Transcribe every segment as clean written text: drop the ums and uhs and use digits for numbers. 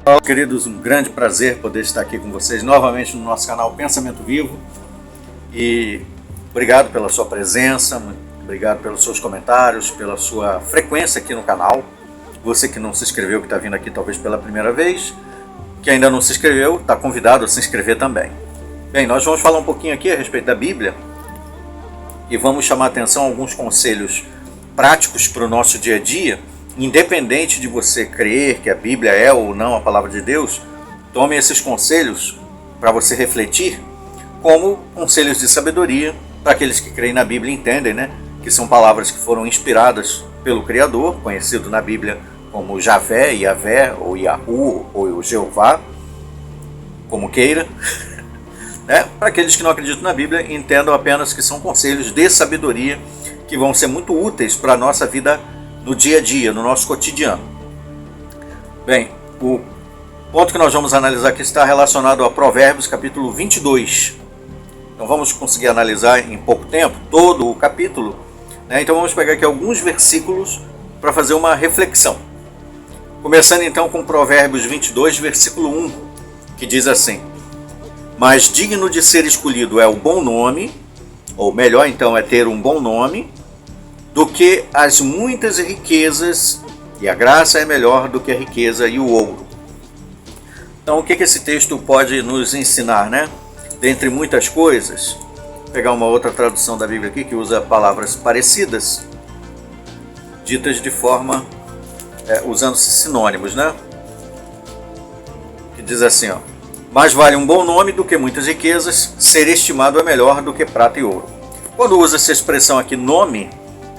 Olá, queridos, um grande prazer poder estar aqui com vocês novamente no nosso canal Pensamento Vivo. E obrigado pela sua presença, obrigado pelos seus comentários, pela sua frequência aqui no canal. Você que não se inscreveu, que está vindo aqui talvez pela primeira vez, que ainda não se inscreveu, está convidado a se inscrever também. Bem, nós vamos falar um pouquinho aqui a respeito da Bíblia e vamos chamar a atenção a alguns conselhos práticos para o nosso dia a dia. Independente de você crer que a Bíblia é ou não a palavra de Deus, tome esses conselhos para você refletir como conselhos de sabedoria para aqueles que creem na Bíblia e entendem, né, que são palavras que foram inspiradas pelo Criador, conhecido na Bíblia como Javé, Yavé, ou Yahu, ou Jeová, como queira. Né? Para aqueles que não acreditam na Bíblia, entendam apenas que são conselhos de sabedoria que vão ser muito úteis para a nossa vida no dia a dia, no nosso cotidiano. Bem, o ponto que nós vamos analisar aqui está relacionado a Provérbios capítulo 22. Então vamos conseguir analisar em pouco tempo todo o capítulo, né? Então vamos pegar aqui alguns versículos para fazer uma reflexão. Começando então com Provérbios 22, versículo 1, que diz assim: mas digno de ser escolhido é o bom nome, ou melhor então é ter um bom nome, do que as muitas riquezas, e a graça é melhor do que a riqueza e o ouro. Então o que esse texto pode nos ensinar, né? Dentre muitas coisas, vou pegar uma outra tradução da Bíblia aqui que usa palavras parecidas, ditas de forma, usando sinônimos, né? Que diz assim, ó: mais vale um bom nome do que muitas riquezas, ser estimado é melhor do que prata e ouro. Quando usa essa expressão aqui, nome,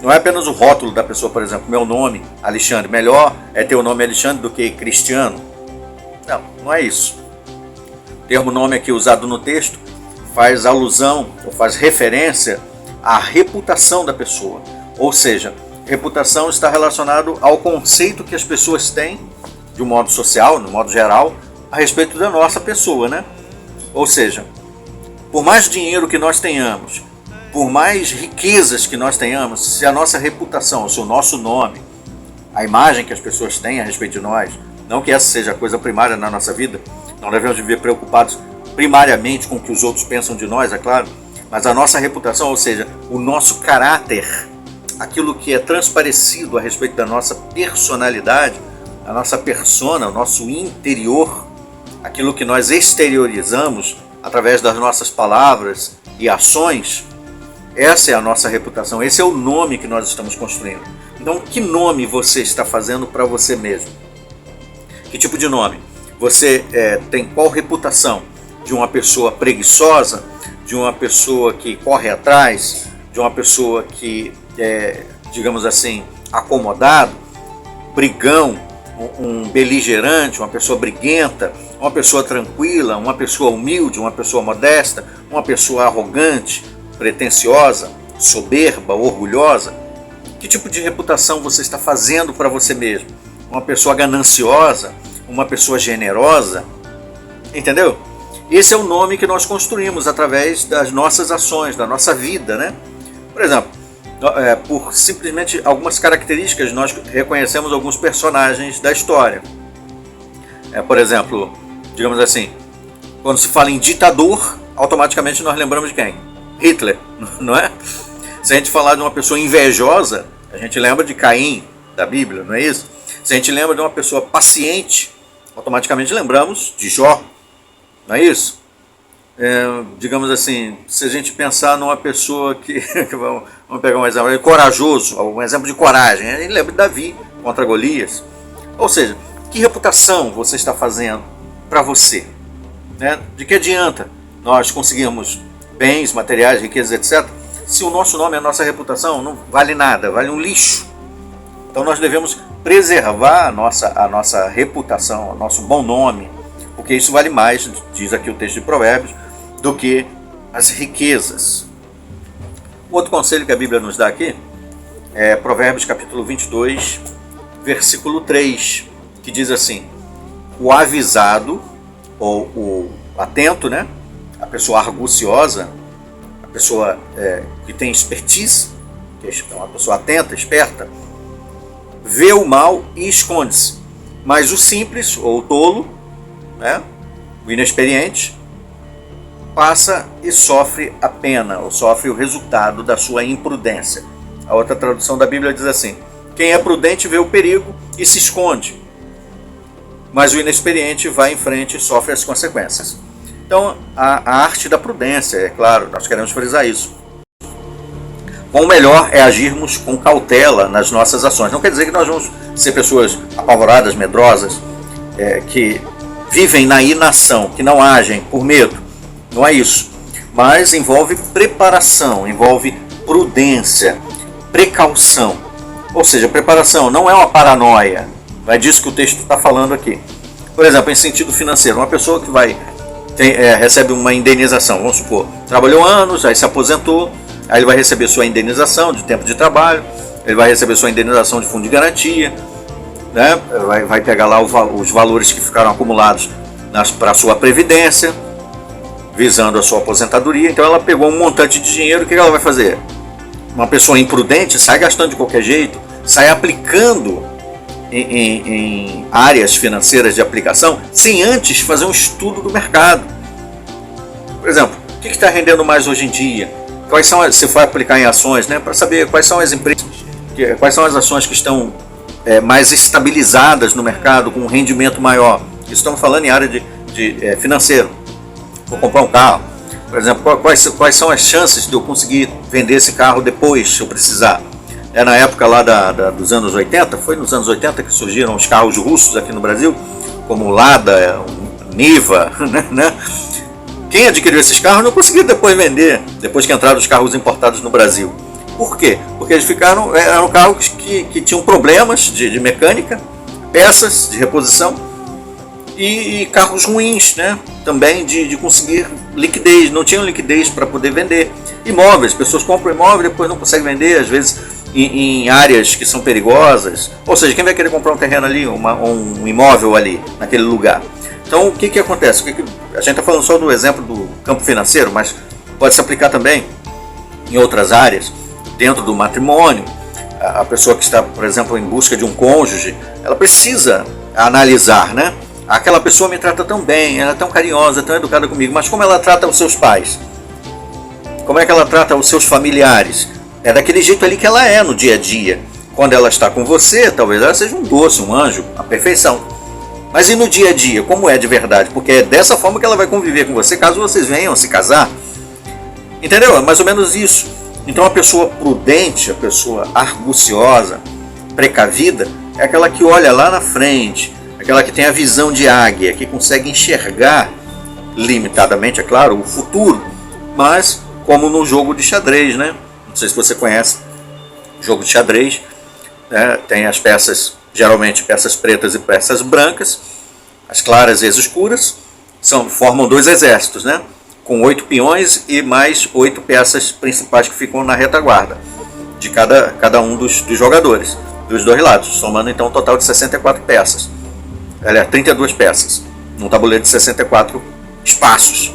não é apenas o rótulo da pessoa, por exemplo, meu nome, Alexandre. Melhor é ter o nome Alexandre do que Cristiano. Não, não é isso. O termo nome aqui usado no texto faz alusão, ou faz referência à reputação da pessoa. Ou seja, reputação está relacionado ao conceito que as pessoas têm, de um modo social, no modo geral, a respeito da nossa pessoa, né? Ou seja, por mais dinheiro que nós tenhamos, por mais riquezas que nós tenhamos, se a nossa reputação, se o nosso nome, a imagem que as pessoas têm a respeito de nós, não que essa seja a coisa primária na nossa vida, não devemos viver preocupados primariamente com o que os outros pensam de nós, é claro, mas a nossa reputação, ou seja, o nosso caráter, aquilo que é transparecido a respeito da nossa personalidade, a nossa persona, o nosso interior, aquilo que nós exteriorizamos através das nossas palavras e ações, essa é a nossa reputação, esse é o nome que nós estamos construindo. Então, que nome você está fazendo para você mesmo? Que tipo de nome? Você tem qual reputação? De uma pessoa preguiçosa? De uma pessoa que corre atrás? De uma pessoa que é, digamos assim, acomodado? Brigão? Um beligerante? Uma pessoa briguenta? Uma pessoa tranquila? Uma pessoa humilde? Uma pessoa modesta? Uma pessoa arrogante? Pretensiosa, soberba, orgulhosa? Que tipo de reputação você está fazendo para você mesmo? Uma pessoa gananciosa? Uma pessoa generosa? Entendeu? Esse é o nome que nós construímos através das nossas ações, da nossa vida, né? Por exemplo, por simplesmente algumas características, nós reconhecemos alguns personagens da história. Por exemplo, digamos assim, quando se fala em ditador, automaticamente nós lembramos de quem? Hitler, não é? Se a gente falar de uma pessoa invejosa, a gente lembra de Caim, da Bíblia, não é isso? Se a gente lembra de uma pessoa paciente, automaticamente lembramos de Jó, não é isso? Digamos assim, se a gente pensar numa pessoa que, vamos pegar um exemplo, corajoso, um exemplo de coragem, a gente lembra de Davi contra Golias. Ou seja, que reputação você está fazendo para você? Né? De que adianta nós conseguirmos bens, materiais, riquezas, etc., se o nosso nome, a nossa reputação não vale nada, vale um lixo? Então nós devemos preservar a nossa reputação, o nosso bom nome, porque isso vale mais, diz aqui o texto de Provérbios, do que as riquezas. Outro conselho que a Bíblia nos dá aqui é Provérbios capítulo 22, versículo 3, que diz assim: o avisado, ou o atento, né? A pessoa arguciosa, a pessoa que tem expertise, que é uma pessoa atenta, esperta, vê o mal e esconde-se, mas o simples ou o tolo né? O inexperiente passa e sofre a pena, ou sofre o resultado da sua imprudência. A outra tradução da Bíblia diz assim: quem é prudente vê o perigo e se esconde, mas o inexperiente vai em frente e sofre as consequências. Então, a arte da prudência, é claro, nós queremos frisar isso. O melhor é agirmos com cautela nas nossas ações. Não quer dizer que nós vamos ser pessoas apavoradas, medrosas, que vivem na inação, que não agem por medo. Não é isso. Mas envolve preparação, envolve prudência, precaução. Ou seja, preparação não é uma paranoia. Não é disso que o texto está falando aqui. Por exemplo, em sentido financeiro, uma pessoa que recebe uma indenização, vamos supor, trabalhou anos, aí se aposentou, aí ele vai receber sua indenização de tempo de trabalho, ele vai receber sua indenização de fundo de garantia, né? Vai pegar lá os valores que ficaram acumulados para a sua previdência, visando a sua aposentadoria. Então ela pegou um montante de dinheiro, o que ela vai fazer? Uma pessoa imprudente sai gastando de qualquer jeito, sai aplicando em áreas financeiras de aplicação sem antes fazer um estudo do mercado. Por exemplo, o que está rendendo mais hoje em dia? Quais são, se for aplicar em ações, né, para saber quais são as empresas, quais são as ações que estão mais estabilizadas no mercado, com um rendimento maior. Estamos falando em área de financeiro. Vou comprar um carro, por exemplo, quais são as chances de eu conseguir vender esse carro depois, se eu precisar? Na época lá dos anos 80, foi nos anos 80 que surgiram os carros russos aqui no Brasil, como o Lada, o Niva, né? Quem adquiriu esses carros não conseguiu depois vender, depois que entraram os carros importados no Brasil. Por quê? Porque eles eram carros que tinham problemas de mecânica, peças de reposição e carros ruins, né? Também de conseguir liquidez, não tinham liquidez para poder vender. Imóveis, pessoas compram imóvel e depois não conseguem vender, às vezes em áreas que são perigosas. Ou seja, quem vai querer comprar um terreno ali, um imóvel ali, naquele lugar? Então, o que acontece? A gente está falando só do exemplo do campo financeiro, mas pode se aplicar também em outras áreas, dentro do matrimônio. A pessoa que está, por exemplo, em busca de um cônjuge, ela precisa analisar, né? Aquela pessoa me trata tão bem, ela é tão carinhosa, tão educada comigo, mas como ela trata os seus pais? Como é que ela trata os seus familiares? É daquele jeito ali que ela é no dia a dia. Quando ela está com você, talvez ela seja um doce, um anjo, a perfeição. Mas e no dia a dia, como é de verdade? Porque é dessa forma que ela vai conviver com você, caso vocês venham a se casar. Entendeu? É mais ou menos isso. Então a pessoa prudente, a pessoa arguciosa, precavida, é aquela que olha lá na frente, aquela que tem a visão de águia, que consegue enxergar, limitadamente, é claro, o futuro, mas como no jogo de xadrez, né? Não sei se você conhece o jogo de xadrez, né? Tem as peças, geralmente peças pretas e peças brancas, as claras e as escuras, formam dois exércitos, né? Com 8 peões e mais 8 peças principais que ficam na retaguarda de cada um dos jogadores, dos dois lados, somando então um total de 64 peças. Aliás, 32 peças, num tabuleiro de 64 espaços.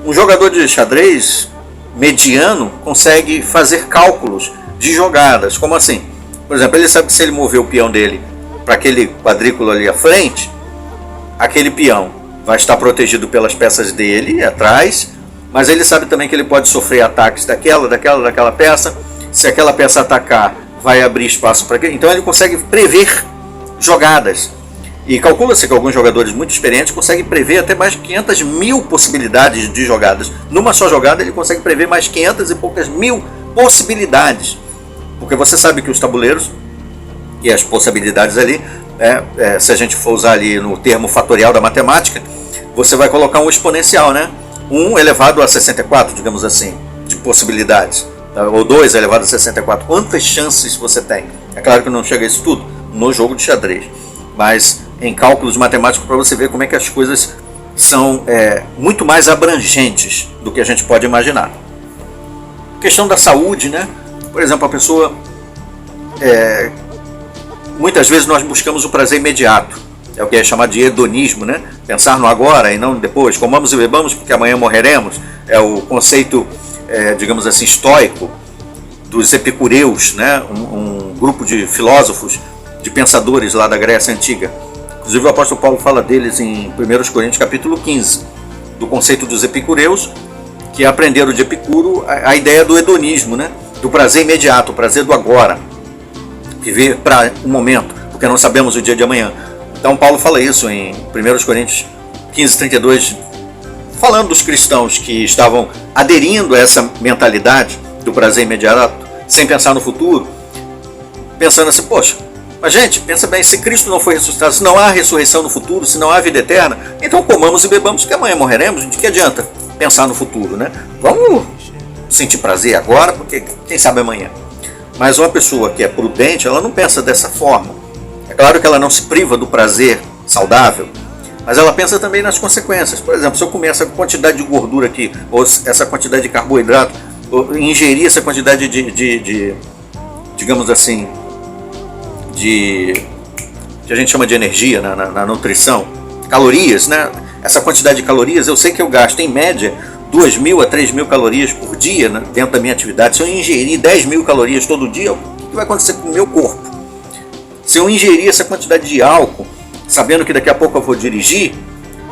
Um jogador de xadrez mediano consegue fazer cálculos de jogadas. Como assim? Por exemplo, ele sabe que se ele mover o peão dele para aquele quadrículo ali à frente, aquele peão vai estar protegido pelas peças dele atrás, mas ele sabe também que ele pode sofrer ataques daquela peça. Se aquela peça atacar, vai abrir espaço para aquele. Então ele consegue prever jogadas. E calcula-se que alguns jogadores muito experientes conseguem prever até mais de 500 mil possibilidades de jogadas. Numa só jogada ele consegue prever mais 500 e poucas mil possibilidades. Porque você sabe que os tabuleiros e as possibilidades ali, se a gente for usar ali no termo fatorial da matemática, você vai colocar um exponencial, né? 1 elevado a 64, digamos assim, de possibilidades. Ou 2 elevado a 64. Quantas chances você tem? É claro que não chega a isso tudo no jogo de xadrez. Mas em cálculos matemáticos, para você ver como é que as coisas são muito mais abrangentes do que a gente pode imaginar. Questão da saúde, né? Por exemplo, a pessoa muitas vezes nós buscamos o prazer imediato, é o que é chamado de hedonismo, né? Pensar no agora e não depois. Comamos e bebamos porque amanhã morreremos, é o conceito, digamos assim, estoico dos epicureus, né? Um grupo de filósofos, de pensadores lá da Grécia Antiga. Inclusive o apóstolo Paulo fala deles em 1 Coríntios capítulo 15, do conceito dos epicureus, que aprenderam de Epicuro a ideia do hedonismo, né? Do prazer imediato, o prazer do agora, viver para o momento, porque não sabemos o dia de amanhã. Então Paulo fala isso em 1 Coríntios 15, 32, falando dos cristãos que estavam aderindo a essa mentalidade do prazer imediato, sem pensar no futuro, pensando assim, poxa, mas gente, pensa bem, se Cristo não foi ressuscitado, se não há ressurreição no futuro, se não há vida eterna, então comamos e bebamos, que amanhã morreremos, de que adianta pensar no futuro, né? Vamos sentir prazer agora, porque quem sabe amanhã. Mas uma pessoa que é prudente, ela não pensa dessa forma. É claro que ela não se priva do prazer saudável, mas ela pensa também nas consequências. Por exemplo, se eu comer essa quantidade de gordura aqui, ou essa quantidade de carboidrato, ou ingerir essa quantidade de digamos assim, que a gente chama de energia na nutrição, calorias, né? Essa quantidade de calorias, eu sei que eu gasto em média 2.000 a 3.000 calorias por dia, né, dentro da minha atividade. Se eu ingerir 10.000 calorias todo dia, o que vai acontecer com o meu corpo? Se eu ingerir essa quantidade de álcool, sabendo que daqui a pouco eu vou dirigir,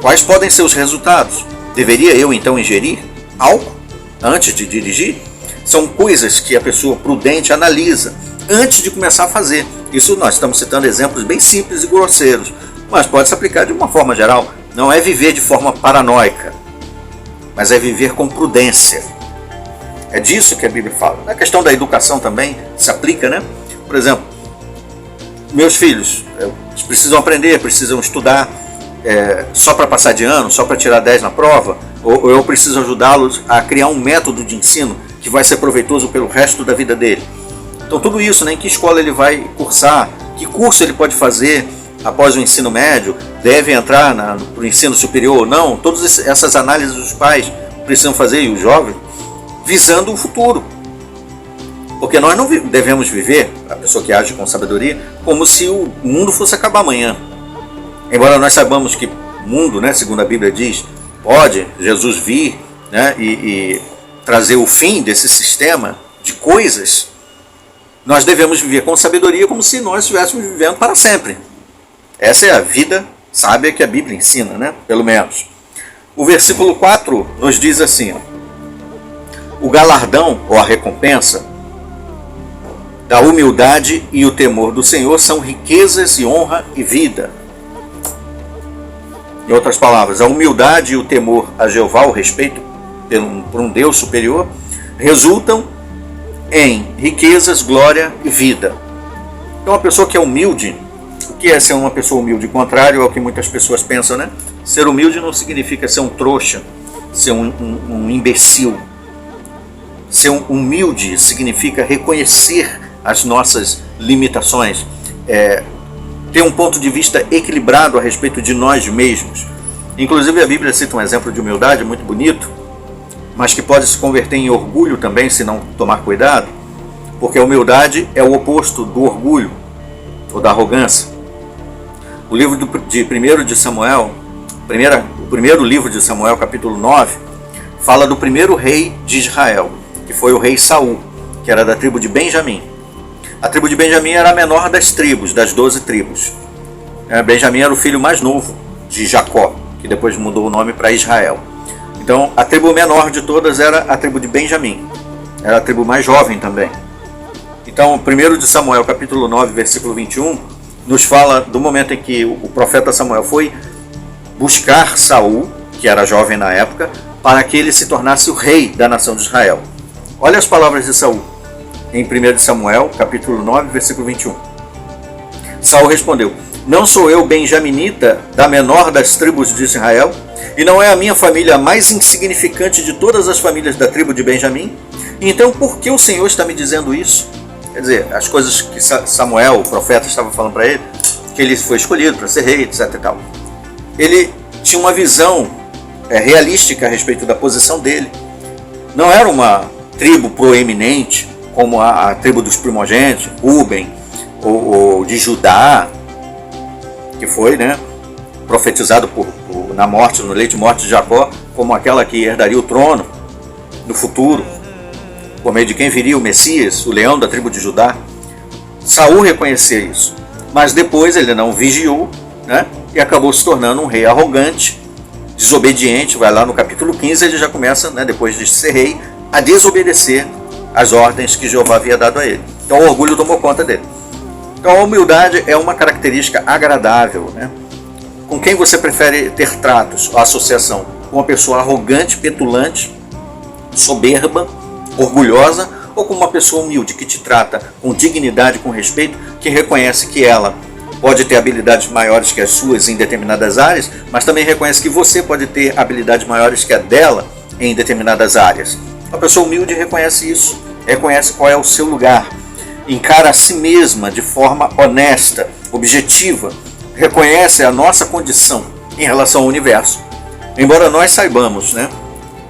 quais podem ser os resultados? Deveria eu então ingerir álcool antes de dirigir? São coisas que a pessoa prudente analisa antes de começar a fazer. Isso nós estamos citando exemplos bem simples e grosseiros, mas pode se aplicar de uma forma geral. Não é viver de forma paranoica, mas é viver com prudência. É disso que a Bíblia fala. Na questão da educação também se aplica, né? Por exemplo, meus filhos, eles precisam aprender, precisam estudar só para passar de ano, só para tirar 10 na prova, ou eu preciso ajudá-los a criar um método de ensino que vai ser proveitoso pelo resto da vida dele. Então tudo isso, né? Em que escola ele vai cursar, que curso ele pode fazer após o ensino médio, deve entrar no ensino superior ou não, todas essas análises os pais precisam fazer, e os jovens, visando o futuro. Porque nós não devemos viver, a pessoa que age com sabedoria, como se o mundo fosse acabar amanhã. Embora nós saibamos que o mundo, né, segundo a Bíblia diz, pode Jesus vir, né, e trazer o fim desse sistema de coisas, nós devemos viver com sabedoria como se nós estivéssemos vivendo para sempre. Essa é a vida sábia que a Bíblia ensina, né? Pelo menos. O versículo 4 nos diz assim, ó, o galardão ou a recompensa da humildade e o temor do Senhor são riquezas e honra e vida. Em outras palavras, a humildade e o temor a Jeová, o respeito por um Deus superior, resultam em riquezas, glória e vida. Então, uma pessoa que é humilde, o que é ser uma pessoa humilde? Contrário ao que muitas pessoas pensam, né? Ser humilde não significa ser um trouxa, ser um imbecil. Ser humilde significa reconhecer as nossas limitações, ter um ponto de vista equilibrado a respeito de nós mesmos. Inclusive a Bíblia cita um exemplo de humildade muito bonito, mas que pode se converter em orgulho também se não tomar cuidado, porque a humildade é o oposto do orgulho ou da arrogância. O livro de 1 de Samuel, o primeiro livro de Samuel, capítulo 9, fala do primeiro rei de Israel, que foi o rei Saul, que era da tribo de Benjamim. A tribo de Benjamim era a menor das tribos, das 12 tribos. Benjamim era o filho mais novo de Jacó, que depois mudou o nome para Israel. Então, a tribo menor de todas era a tribo de Benjamim. Era a tribo mais jovem também. Então, 1 de Samuel, capítulo 9, versículo 21, nos fala do momento em que o profeta Samuel foi buscar Saul, que era jovem na época, para que ele se tornasse o rei da nação de Israel. Olha as palavras de Saul, em 1 de Samuel, capítulo 9, versículo 21. Saul respondeu: não sou eu benjaminita, da menor das tribos de Israel? E não é a minha família a mais insignificante de todas as famílias da tribo de Benjamim? Então por que o Senhor está me dizendo isso? Quer dizer, as coisas que Samuel, o profeta, estava falando para ele, que ele foi escolhido para ser rei, etc. e tal. Ele tinha uma visão realística a respeito da posição dele. Não era uma tribo proeminente, como a tribo dos primogênitos, Ruben, ou de Judá, que foi, né, profetizado na morte, no leito de morte de Jacó, como aquela que herdaria o trono no futuro, por meio de quem viria o Messias, o leão da tribo de Judá. Saul reconhecia isso, mas depois ele não vigiou, né, e acabou se tornando um rei arrogante, desobediente. Vai lá no capítulo 15, ele já começa, né, depois de ser rei, a desobedecer as ordens que Jeová havia dado a ele. Então o orgulho tomou conta dele. Então a humildade é uma característica agradável, né? Com quem você prefere ter tratos, a associação? Com uma pessoa arrogante, petulante, soberba, orgulhosa, ou com uma pessoa humilde que te trata com dignidade, com respeito, que reconhece que ela pode ter habilidades maiores que as suas em determinadas áreas, mas também reconhece que você pode ter habilidades maiores que a dela em determinadas áreas. A pessoa humilde reconhece isso, reconhece qual é o seu lugar, encara a si mesma de forma honesta, objetiva, reconhece a nossa condição em relação ao universo. Embora nós saibamos, né,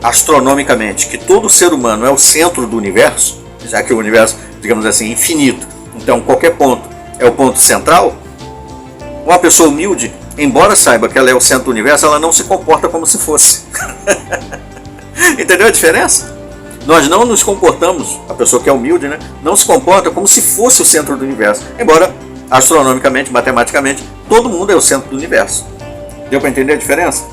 astronomicamente, que todo ser humano é o centro do universo, já que o universo, digamos assim, é infinito, então qualquer ponto é o ponto central, uma pessoa humilde, embora saiba que ela é o centro do universo, ela não se comporta como se fosse. Entendeu a diferença? Nós não nos comportamos, a pessoa que é humilde, né, não se comporta como se fosse o centro do universo, embora astronomicamente, matematicamente, todo mundo é o centro do universo. Deu para entender a diferença?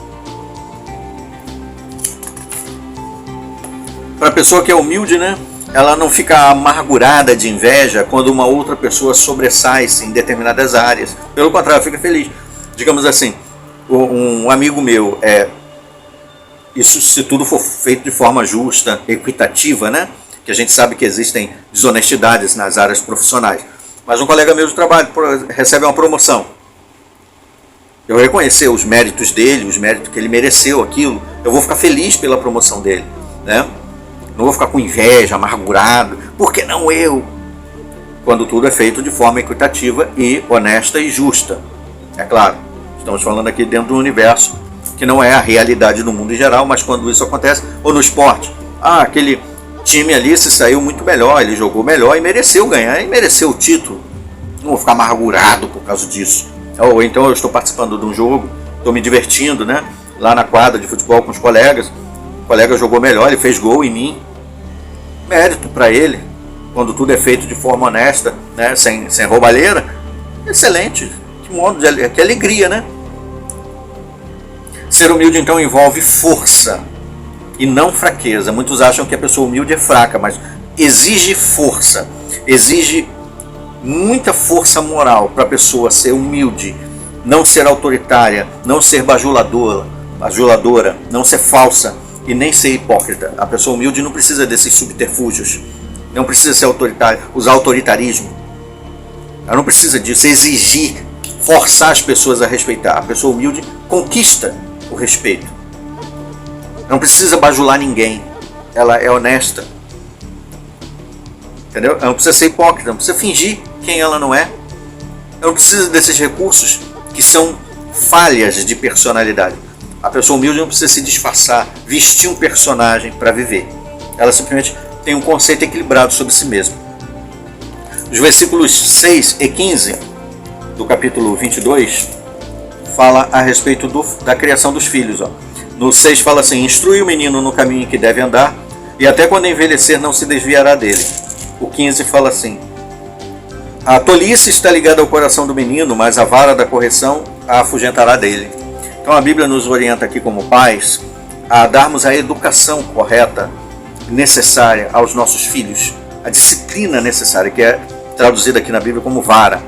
Para a pessoa que é humilde, né, ela não fica amargurada de inveja quando uma outra pessoa sobressai-se em determinadas áreas. Pelo contrário, fica feliz. Digamos assim, um amigo meu, isso se tudo for feito de forma justa, equitativa, né? Que a gente sabe que existem desonestidades nas áreas profissionais. Mas um colega meu de trabalho recebe uma promoção. Eu reconhecer os méritos dele, os méritos que ele mereceu aquilo, eu vou ficar feliz pela promoção dele, né? Não vou ficar com inveja, amargurado. Por que não eu? Quando tudo é feito de forma equitativa e honesta e justa. É claro, estamos falando aqui dentro do universo, que não é a realidade do mundo em geral, mas quando isso acontece, ou no esporte, aquele time ali se saiu muito melhor, ele jogou melhor e mereceu ganhar, e mereceu o título. Não vou ficar amargurado por causa disso. Ou então eu estou participando de um jogo, estou me divertindo, né, lá na quadra de futebol com os colegas, o colega jogou melhor, ele fez gol em mim. Mérito para ele, quando tudo é feito de forma honesta, né, sem roubalheira. Excelente, que modo de que alegria, né? Ser humilde então envolve força e não fraqueza. Muitos acham que a pessoa humilde é fraca, mas exige força, exige muita força moral para a pessoa ser humilde, não ser autoritária, não ser bajuladora, não ser falsa e nem ser hipócrita. A pessoa humilde não precisa desses subterfúgios, não precisa ser autoritária, usar autoritarismo. Ela não precisa disso, exigir, forçar as pessoas a respeitar. A pessoa humilde conquista o respeito. Não precisa bajular ninguém. Ela é honesta. Entendeu? Ela não precisa ser hipócrita, não precisa fingir quem ela não é. Ela não precisa desses recursos que são falhas de personalidade. A pessoa humilde não precisa se disfarçar, vestir um personagem para viver. Ela simplesmente tem um conceito equilibrado sobre si mesma. Os versículos 6 e 15 do capítulo 22 fala a respeito da criação dos filhos. No 6 fala assim: instrui o menino no caminho em que deve andar, e até quando envelhecer não se desviará dele. O 15 fala assim: a tolice está ligada ao coração do menino, mas a vara da correção a afugentará dele. Então a Bíblia nos orienta aqui como pais a darmos a educação correta, necessária aos nossos filhos, a disciplina necessária, que é traduzida aqui na Bíblia como vara,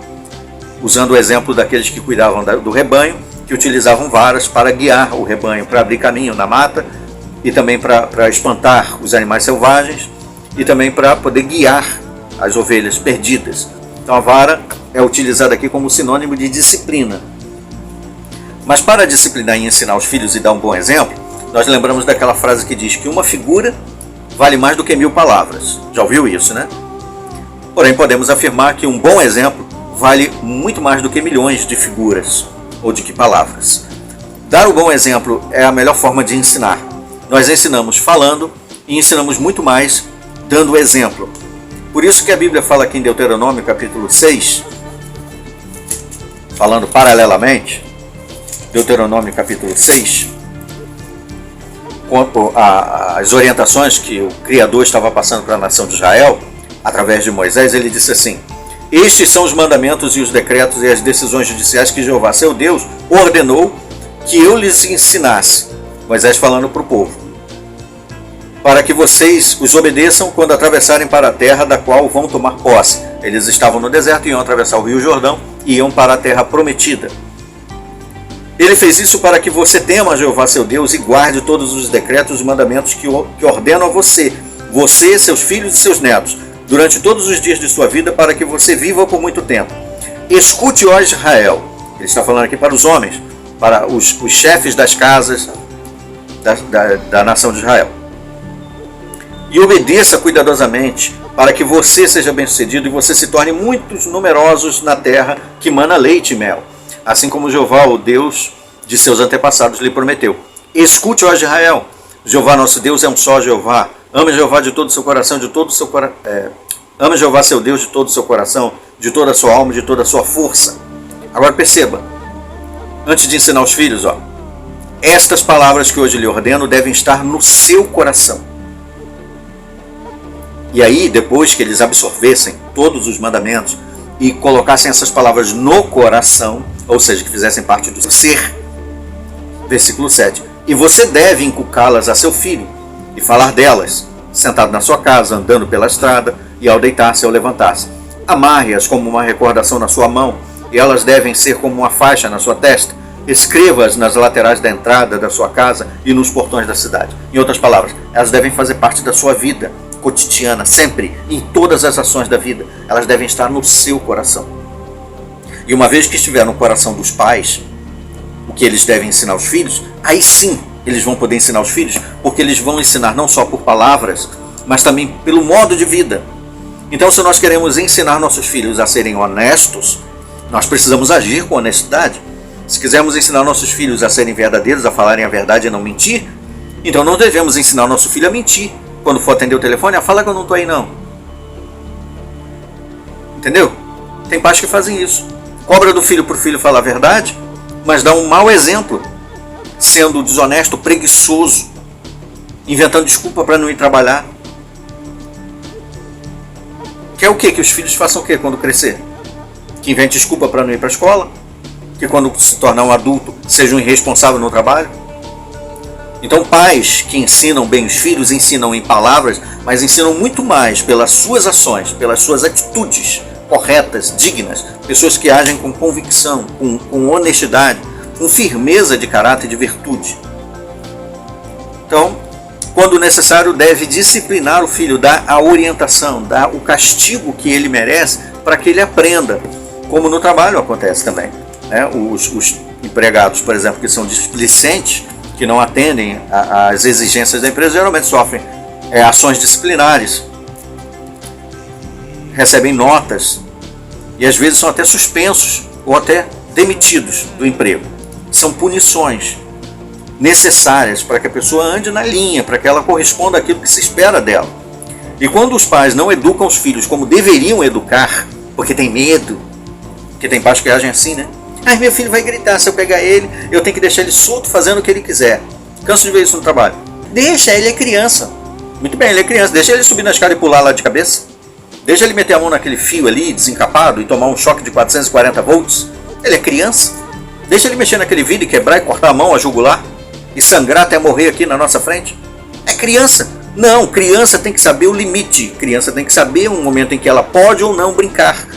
usando o exemplo daqueles que cuidavam do rebanho, que utilizavam varas para guiar o rebanho, para abrir caminho na mata, e também para espantar os animais selvagens, e também para poder guiar as ovelhas perdidas. Então a vara é utilizada aqui como sinônimo de disciplina. Mas para disciplinar e ensinar os filhos e dar um bom exemplo, nós lembramos daquela frase que diz que uma figura vale mais do que 1000 palavras. Já ouviu isso, né? Porém, podemos afirmar que um bom exemplo vale muito mais do que milhões de figuras ou de que palavras. Dar o bom exemplo é a melhor forma de ensinar. Nós ensinamos falando e ensinamos muito mais dando exemplo. Por isso que a Bíblia fala aqui em Deuteronômio capítulo 6, falando paralelamente, Deuteronômio capítulo 6, as orientações que o Criador estava passando para a nação de Israel, através de Moisés, ele disse assim: Estes são os mandamentos e os decretos e as decisões judiciais que Jeová, seu Deus, ordenou que eu lhes ensinasse. Moisés falando para o povo. Para que vocês os obedeçam quando atravessarem para a terra da qual vão tomar posse. Eles estavam no deserto, iam atravessar o rio Jordão e iam para a terra prometida. Ele fez isso para que você tema a Jeová, seu Deus, e guarde todos os decretos e mandamentos que ordeno a você, seus filhos e seus netos, durante todos os dias de sua vida, para que você viva por muito tempo. Escute, ó Israel. Ele está falando aqui para os homens, para os chefes das casas da nação de Israel. E obedeça cuidadosamente, para que você seja bem-sucedido e você se torne muitos numerosos na terra que mana leite e mel, assim como Jeová, o Deus de seus antepassados, lhe prometeu. Escute, ó Israel, Jeová nosso Deus é um só Jeová. Ame Jeová de todo o seu coração, ame Jeová seu Deus de todo o seu coração, de toda a sua alma, de toda a sua força. Agora perceba, antes de ensinar os filhos, estas palavras que hoje lhe ordeno devem estar no seu coração. E aí, depois que eles absorvessem todos os mandamentos e colocassem essas palavras no coração, ou seja, que fizessem parte do ser, versículo 7, e você deve inculcá-las a seu filho e falar delas, sentado na sua casa, andando pela estrada, e ao deitar-se, ao levantar-se. Amarre-as como uma recordação na sua mão, e elas devem ser como uma faixa na sua testa. Escreva-as nas laterais da entrada da sua casa e nos portões da cidade. Em outras palavras, elas devem fazer parte da sua vida cotidiana, sempre, em todas as ações da vida. Elas devem estar no seu coração. E uma vez que estiver no coração dos pais, o que eles devem ensinar aos filhos, aí sim eles vão poder ensinar aos filhos, porque eles vão ensinar não só por palavras, mas também pelo modo de vida. Então, se nós queremos ensinar nossos filhos a serem honestos, nós precisamos agir com honestidade. Se quisermos ensinar nossos filhos a serem verdadeiros, a falarem a verdade e não mentir, então não devemos ensinar nosso filho a mentir. Quando for atender o telefone, fala que eu não estou aí não. Entendeu? Tem pais que fazem isso. Cobra do filho para o filho falar a verdade, mas dá um mau exemplo, sendo desonesto, preguiçoso, inventando desculpa para não ir trabalhar. Quer o quê? Que os filhos façam o quê quando crescer? Que invente desculpa para não ir para a escola? Que quando se tornar um adulto seja um irresponsável no trabalho? Então, pais que ensinam bem os filhos, ensinam em palavras, mas ensinam muito mais pelas suas ações, pelas suas atitudes corretas, dignas, pessoas que agem com convicção, com honestidade, com firmeza de caráter e de virtude. Então, quando necessário, deve disciplinar o filho, dar a orientação, dar o castigo que ele merece para que ele aprenda, como no trabalho acontece também. Os empregados, por exemplo, que são displicentes, que não atendem às exigências da empresa, geralmente sofrem ações disciplinares, recebem notas e às vezes são até suspensos ou até demitidos do emprego. São punições necessárias para que a pessoa ande na linha, para que ela corresponda àquilo que se espera dela. E quando os pais não educam os filhos como deveriam educar, porque tem medo, porque tem pais que agem assim, né? Meu filho vai gritar, se eu pegar ele, eu tenho que deixar ele solto fazendo o que ele quiser. Canso de ver isso no trabalho. Deixa, ele é criança. Muito bem, ele é criança. Deixa ele subir na escada e pular lá de cabeça. Deixa ele meter a mão naquele fio ali, desencapado, e tomar um choque de 440 volts. Ele é criança. Deixa ele mexer naquele vidro e quebrar e cortar a mão, a jugular, e sangrar até morrer aqui na nossa frente. É criança. Não, criança tem que saber o limite. Criança tem que saber um momento em que ela pode ou não brincar.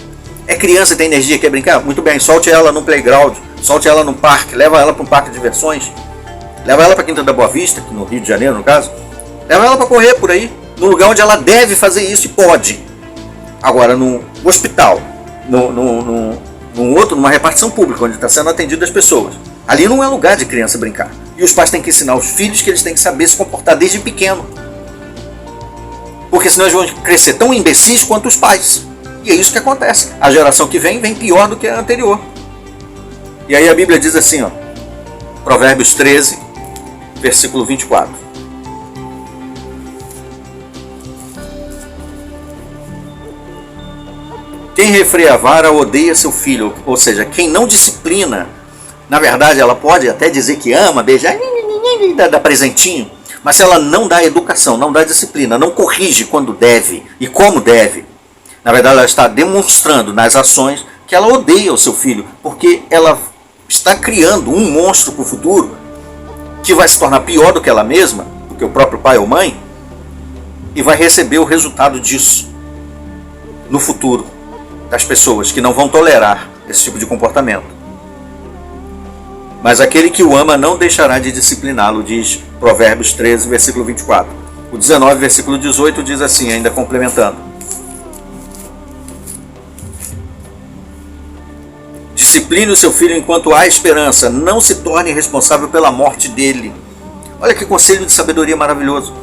É criança, tem energia, quer brincar? Muito bem, solte ela no playground, solte ela no parque, leva ela para um parque de diversões, leva ela para a Quinta da Boa Vista, aqui no Rio de Janeiro no caso, leva ela para correr por aí, no lugar onde ela deve fazer isso e pode. Agora, no hospital, numa repartição pública, onde está sendo atendido as pessoas, ali não é lugar de criança brincar. E os pais têm que ensinar os filhos que eles têm que saber se comportar desde pequeno. Porque senão eles vão crescer tão imbecis quanto os pais. E é isso que acontece. A geração que vem pior do que a anterior. E aí a Bíblia diz assim, Provérbios 13, versículo 24. Quem refreia a vara odeia seu filho. Ou seja, quem não disciplina, na verdade ela pode até dizer que ama, beijar, dá presentinho. Mas se ela não dá educação, não dá disciplina, não corrige quando deve e como deve, Na verdade, ela está demonstrando nas ações que ela odeia o seu filho, porque ela está criando um monstro para o futuro que vai se tornar pior do que ela mesma, do que o próprio pai ou mãe, e vai receber o resultado disso no futuro das pessoas que não vão tolerar esse tipo de comportamento. Mas aquele que o ama não deixará de discipliná-lo, diz Provérbios 13, versículo 24. O 19, versículo 18 diz assim, ainda complementando: discipline o seu filho enquanto há esperança, não se torne responsável pela morte dele. Olha que conselho de sabedoria maravilhoso.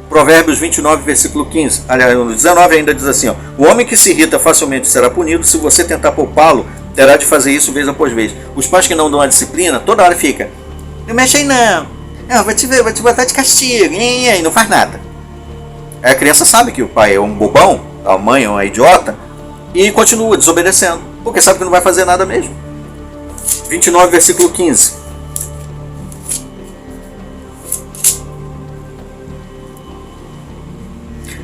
Provérbios 29, versículo 15. Aliás, no 19 ainda diz assim, ó, o homem que se irrita facilmente será punido, se você tentar poupá-lo, terá de fazer isso vez após vez. Os pais que não dão a disciplina, toda hora fica, não mexe aí não, vou te botar de castigo, e não faz nada. Aí a criança sabe que o pai é um bobão, a mãe é uma idiota, e continua desobedecendo, porque sabe que não vai fazer nada mesmo. 29, versículo 15.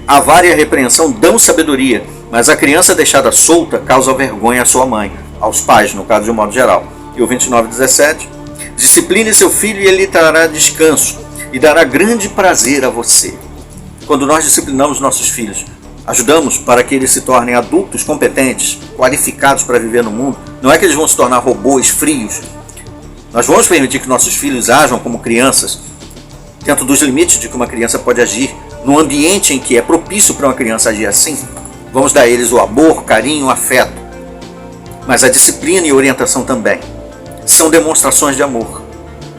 A vara e a repreensão dão sabedoria, mas a criança deixada solta causa vergonha à sua mãe, aos pais, no caso de um modo geral. E o 29:17, discipline seu filho e ele lhe trará descanso e dará grande prazer a você. Quando nós disciplinamos nossos filhos, ajudamos para que eles se tornem adultos competentes, qualificados para viver no mundo. Não é que eles vão se tornar robôs frios. Nós vamos permitir que nossos filhos ajam como crianças, dentro dos limites de que uma criança pode agir, num ambiente em que é propício para uma criança agir assim. Vamos dar a eles o amor, carinho, afeto. Mas a disciplina e orientação também são demonstrações de amor.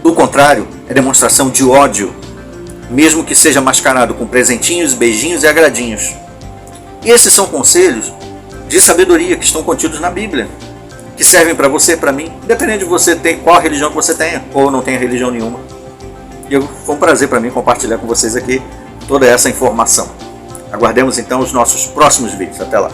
Do contrário, é demonstração de ódio, mesmo que seja mascarado com presentinhos, beijinhos e agradinhos. E esses são conselhos de sabedoria que estão contidos na Bíblia, que servem para você, para mim, independente de você ter qual religião que você tenha, ou não tenha religião nenhuma. E foi um prazer para mim compartilhar com vocês aqui toda essa informação. Aguardemos então os nossos próximos vídeos. Até lá.